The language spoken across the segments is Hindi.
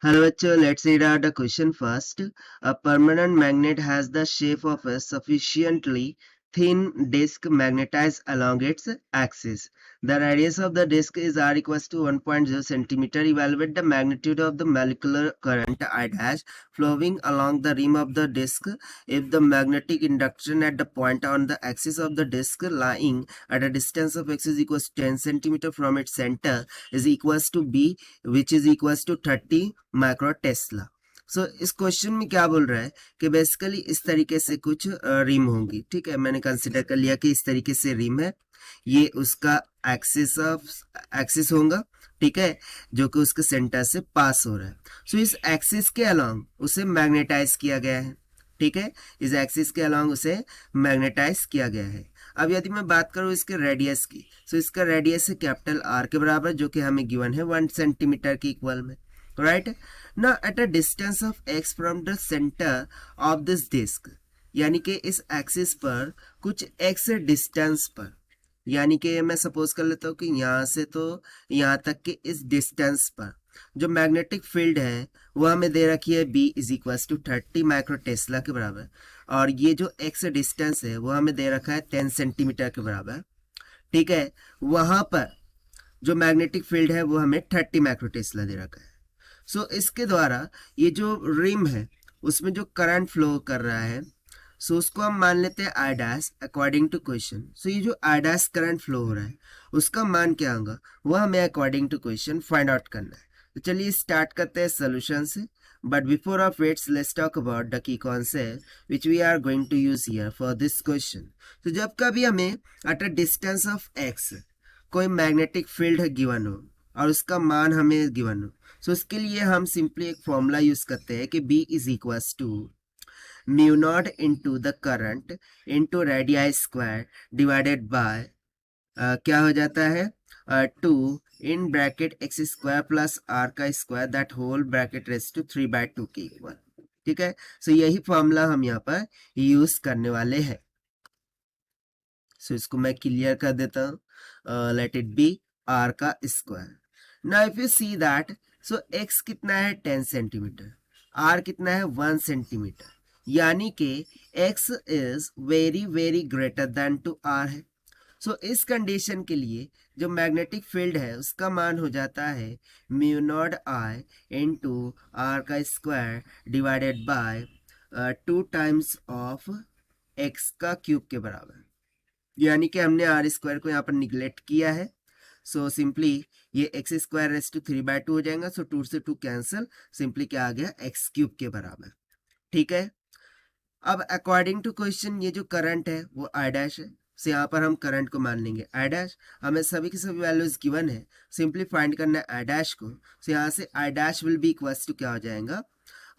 Hello, bachcho, let's read out the question first. A permanent magnet has the shape of a sufficiently thin disk magnetized along its axis. The radius of the disk is r equals to 1.0 centimeter. Evaluate the magnitude of the molecular current I dash flowing along the rim of the disk if the magnetic induction at the point on the axis of the disk lying at a distance of x is equals to 10 centimeter from its center is equals to b, which is equals to 30 micro tesla. So इस क्वेश्चन में क्या बोल रहा है कि बेसिकली इस तरीके से कुछ रिम होंगी। ठीक है, मैंने कंसिडर कर लिया कि इस तरीके से रिम है, ये उसका एक्सिस होगा। ठीक है, जो कि उसके सेंटर से पास हो रहा है। सो इस एक्सिस के अलोंग उसे मैग्नेटाइज किया गया है। ठीक है, इस एक्सिस के अलोंग उसे मैग्नेटाइज किया गया है। अब यदि मैं बात करूं इसके रेडियस की, सो इसका रेडियस है कैपिटल आर के बराबर, जो कि हमें गिवन है 1 सेंटीमीटर के इक्वल में। Right, now at a distance of x from the centre of this disc, यानी कि इस एक्सिस पर कुछ x डिस्टेंस पर, यानी कि मैं सपोज कर लेता हूँ कि यहाँ से तो यहाँ तक के इस डिस्टेंस पर जो मैग्नेटिक फील्ड है वो हमें दे रखी है b is equal to 30 micro tesla के बराबर, और ये जो x डिस्टेंस है वो हमें दे रखा है 10 सेंटीमीटर के बराबर। ठीक है, वहां पर जो मैग्नेटिक फील्ड है वो हमें 30 माइक्रो टेस्ला दे रखा है। सो इसके द्वारा ये जो रिम है उसमें जो करंट फ्लो कर रहा है, सो उसको हम मान लेते हैं I dash according to question. So ये जो आई डैश करंट फ्लो हो रहा है उसका मान क्या होगा वो हमें according to question find out करना है। तो चलिए स्टार्ट करते हैं सोल्यूशन से, but before of its let's talk about the key concept which we are going to use here for this question. तो जब कभी हमें at a distance of x कोई मैग्नेटिक फील्ड गिवन हो और उसका मान हमें गिवन हो, सो उसके लिए हम सिंपली एक फॉर्मूला यूज करते हैं कि B is equals to mu not into the current into radii square divided by क्या हो जाता है 2 in bracket x square plus r का square that whole bracket raise to 3/2 के इक्वल। ठीक है, सो यही फॉर्मूला हम यहाँ पर यूज करने वाले हैं। सो इसको मैं क्लियर कर देता हूँ, लेट इट बी आर का square. Now if you see that, so x कितना है 10 सेंटीमीटर, r कितना है 1 सेंटीमीटर, यानी कि x is very very greater than two r है। सो इस कंडीशन के लिए जो मैग्नेटिक फील्ड है उसका मान हो जाता है mu not I into r का square divided by 2 times of x का क्यूब के बराबर, यानी कि हमने आर स्क्वायर को यहाँ पर निगलेक्ट किया है। सो सिंपली ये एक्स स्क्वायर रेस टू 3/2 हो जाएगा। सो 2 से 2 कैंसिल, सिंपली क्या आ गया एक्स क्यूब के बराबर। ठीक है, अब अकॉर्डिंग टू क्वेश्चन ये जो करंट है वो आई डैश है, सो यहाँ पर हम करंट को मान लेंगे आई डैश। हमें सभी की सभी वैल्यूज गिवन है, सिंपली फाइंड करना है आई डैश को। सो यहाँ से I dash will be equals to क्या हो जाएगा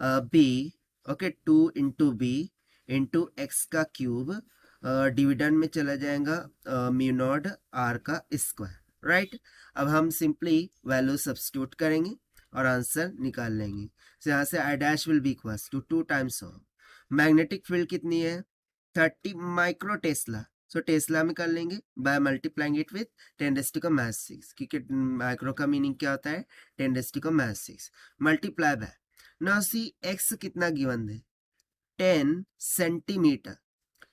b, okay 2 into b into x का क्यूब डिविडेंड में चला जाएगा म्यू नॉट आर का स्क्वायर। राइट, अब हम सिंपली वैल्यू सब्स्टिट्यूट करेंगे और आंसर निकाल लेंगे। so यहाँ से I dash will be equals to 2 times of magnetic field कितनी है 30 माइक्रो टेस्ला। सो टेस्ला में कर लेंगे बाय मल्टीप्लाइंग इट विथ 10⁻⁶, क्योंकि माइक्रो का मीनिंग क्या होता है 10⁻⁶, multiply by. Now see x कितना गिवन है 10 सेंटीमीटर,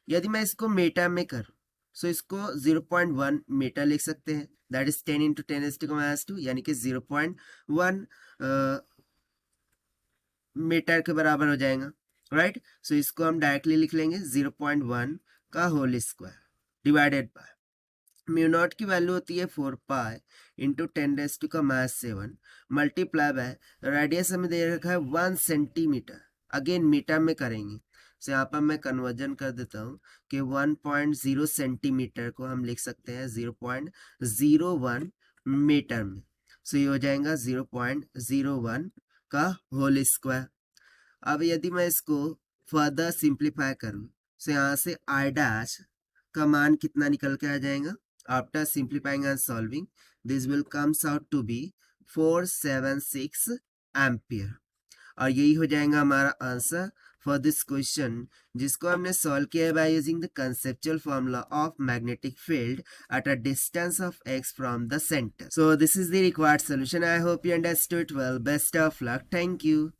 यदि मैं इसको मीटर में करूं सो इसको 0.1 मीटर लिख सकते हैं, दैट इज 10 इंटू 10⁻², यानी कि 0.1 मीटर के बराबर हो जाएगा। राइट, सो इसको हम डायरेक्टली लिख लेंगे 0.1 का whole square divided by mu not की वैल्यू होती है 4 pi into 10⁻⁷ multiply by radius हमें दे रखा है 1 सेंटीमीटर, अगेन मीटर में करेंगे। सो यहाँ पर मैं कन्वर्जन कर देता हूँ कि 1.0 सेंटीमीटर को हम लिख सकते हैं 0.01 मीटर में। सो ये हो जाएगा 0.01 का होल स्क्वायर। अब यदि मैं इसको फर्दर सिंप्लीफाई करूँ, सो यहाँ से आई डैश का मान कितना निकल के आ जाएगा after simplifying and solving, this will comes out to be 476 ampere, और यही हो जाएगा हमारा आंसर फॉर दिस क्वेश्चन, जिसको हमने सॉल्व किया है by using the conceptual formula of magnetic field at a distance of x from the center. So this is the required solution. I hope you understood well. Best of luck. Thank you.